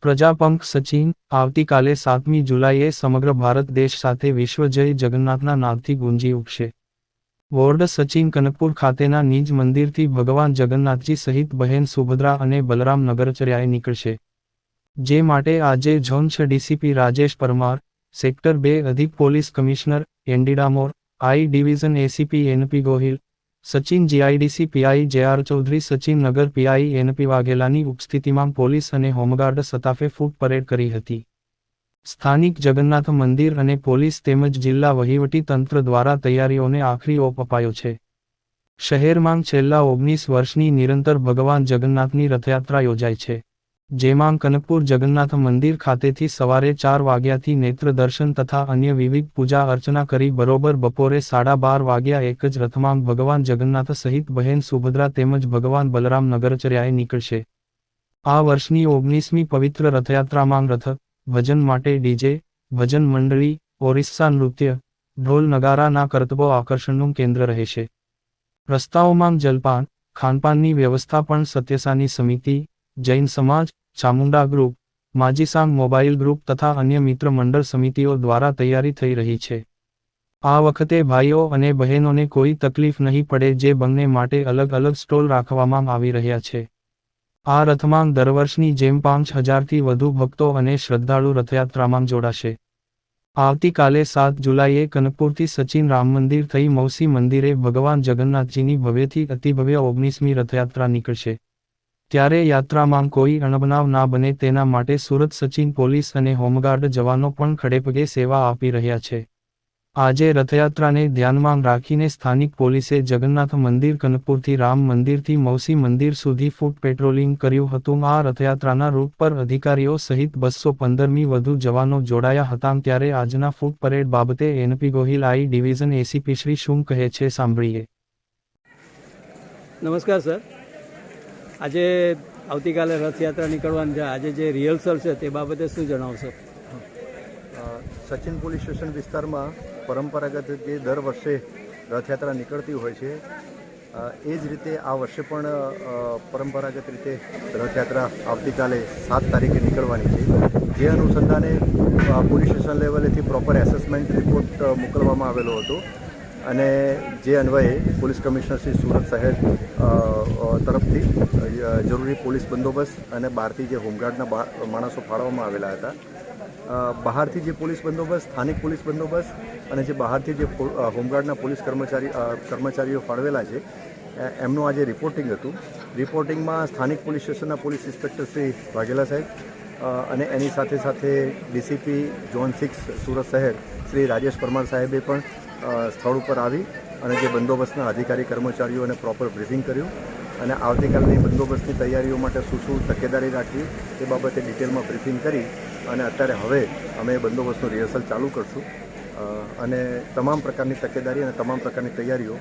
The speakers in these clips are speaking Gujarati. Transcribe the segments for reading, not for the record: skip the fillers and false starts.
પ્રજાપંખ સચિન આવતીકાલે 7મી જુલાઈએ સમગ્ર ભારત દેશ સાથે વિશ્વ જય જગન્નાથના નાદથી ગુંજી ઉઠશે. વોર્ડ સચિન કનકપુર ખાતેના નિજ મંદિરથી ભગવાન જગન્નાથજી સહિત બહેન સુભદ્રા અને બલરામ નગરચર્યાએ નીકળશે. જે માટે આજે zone 6 DCP Rajesh Parmar, sector 2 અધિક police commissioner ND Damor, I division ACP NP Gohil, Sachin GIDC PI JR Chaudhary, Sachin Nagar PI NP વાઘેલાની ઉપસ્થિતિમાં પોલીસ અને હોમગાર્ડ સ્ટાફે ફૂટ પરેડ કરી હતી. સ્થાનિક જગન્નાથ મંદિર અને પોલીસ તેમજ જિલ્લા વહીવટી તંત્ર દ્વારા તૈયારીઓને આખરી ઓપ અપાયો છે. શહેરમાં છેલ્લા 19 વર્ષની નિરંતર ભગવાન જગન્નાથની રથયાત્રા યોજાય છે. જેમાં કનકપુર જગન્નાથ મંદિર ખાતેથી સવારે 4 વાગ્યાથી નેત્ર દર્શન તથા અન્ય વિવિધ પૂજા અર્ચના કરી બરોબર બપોરે 12:30 વાગ્યા એક જ રથમાં ભગવાન જગન્નાથ સહિત બહેન સુભદ્રા તેમજ ભગવાન બલરામ નગરચર્યાએ નીકળશે. આ વર્ષની 19મી પવિત્ર રથયાત્રામાં રથ, ભજન માટે ડીજે, ભજન મંડળી, ઓરિસ્સા નૃત્ય, ઢોલ નગારાના કરતબો આકર્ષણનું કેન્દ્ર રહેશે. રસ્તાઓમાં જલપાન, ખાનપાનની વ્યવસ્થા પણ સત્યસાની સમિતિ, જૈન સમાજ, ચામુંડા ગ્રુપ, માજીસાંગ મોબાઈલ ગ્રુપ તથા અન્ય મિત્ર મંડળ સમિતિઓ દ્વારા તૈયારી થઈ રહી છે. આ વખતે ભાઈઓ અને બહેનોને કોઈ તકલીફ નહીં પડે જે બંને માટે અલગ અલગ સ્ટોલ રાખવામાં આવી રહ્યા છે. આ રથમાં દર વર્ષની જેમ 5000થી વધુ ભક્તો અને શ્રદ્ધાળુ રથયાત્રામાં જોડાશે. આવતીકાલે 7 જુલાઈએ કનકપુરથી સચિન રામ મંદિર થઈ મૌસી મંદિરે ભગવાન જગન્નાથજીની ભવ્યથી અતિભવ્ય 19મી રથયાત્રા નીકળશે. ત્યારે યાત્રામાં કોઈ અણબનાવ ના બને તેના માટે સુરત સચિન પોલીસ અને હોમગાર્ડ જવાનો પણ ખડેપગે સેવા આપી રહ્યા છે. આજે રથયાત્રાને ધ્યાનમાં રાખીને સ્થાનિક પોલીસે જગન્નાથ મંદિર કનકપુરથી રામ મંદિરથી મૌસી મંદિર સુધી ફૂટ પેટ્રોલિંગ કર્યું હતું. આ રથયાત્રાના રૂટ પર અધિકારીઓ સહિત 215મી વધુ જવાનો જોડાયા હતા. ત્યારે આજના ફૂટ પરેડ બાબતે એનપી ગોહિલ આઈ ડિવિઝન એસીપી શ્રી શું કહે છે સાંભળીએ. નમસ્કાર સર. આજે આવતીકાલે રથયાત્રા નીકળવાની છે. આજે જે રિહર્સલ છે તે બાબતે શું જણાવશો? સચિન પોલીસ સ્ટેશન વિસ્તારમાં પરંપરાગત જે દર વર્ષે રથયાત્રા નીકળતી હોય છે એ જ રીતે આ વર્ષે પણ પરંપરાગત રીતે રથયાત્રા આવતીકાલે 7 તારીખે નીકળવાની છે. જે અનુસંધાને પોલીસ સ્ટેશન લેવલેથી પ્રોપર એસેસમેન્ટ રિપોર્ટ મોકલવામાં આવેલો હતો અને જે અન્વયે પોલીસ કમિશનર શ્રી સુરત શહેર તરફથી જરૂરી પોલીસ બંદોબસ્ત અને બહારથી જે હોમગાર્ડના માણસો ફાળવવામાં આવેલા હતા. બહારથી જે પોલીસ બંદોબસ્ત, સ્થાનિક પોલીસ બંદોબસ્ત અને જે બહારથી જે હોમગાર્ડના પોલીસ કર્મચારીઓ ફાળવેલા છે એમનું આજે રિપોર્ટિંગ હતું. રિપોર્ટિંગમાં સ્થાનિક પોલીસ સ્ટેશનના પોલીસ ઇન્સ્પેક્ટર શ્રી વાઘેલા સાહેબ અને એની સાથે સાથે ડીસીપી ઝોન 6 સુરત શહેર શ્રી રાજેશ પરમાર સાહેબે પણ સ્થળ ઉપર આવી અને જે બંદોબસ્તના અધિકારી કર્મચારીઓને પ્રોપર બ્રીફિંગ કર્યું અને આવતીકાલની બંદોબસ્તની તૈયારીઓ માટે શું તકેદારી રાખવી તે બાબતે ડિટેલમાં બ્રીફિંગ કરી અને અત્યારે હવે અમે બંદોબસ્તનું રિહર્સલ ચાલુ કરશું અને તમામ પ્રકારની તકેદારી અને તમામ પ્રકારની તૈયારીઓ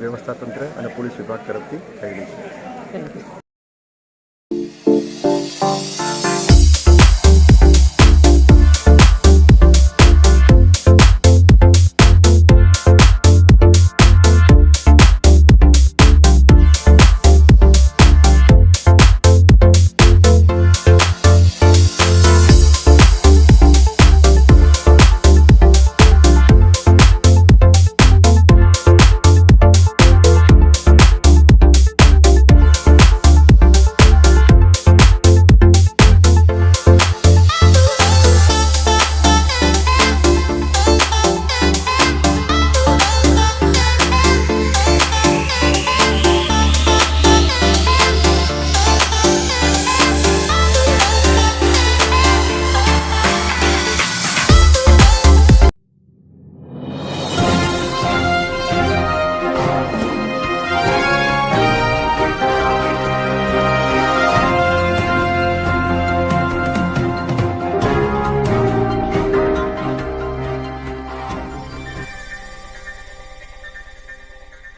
વ્યવસ્થા તંત્ર અને પોલીસ વિભાગ તરફથી થયેલી છે. Thank you.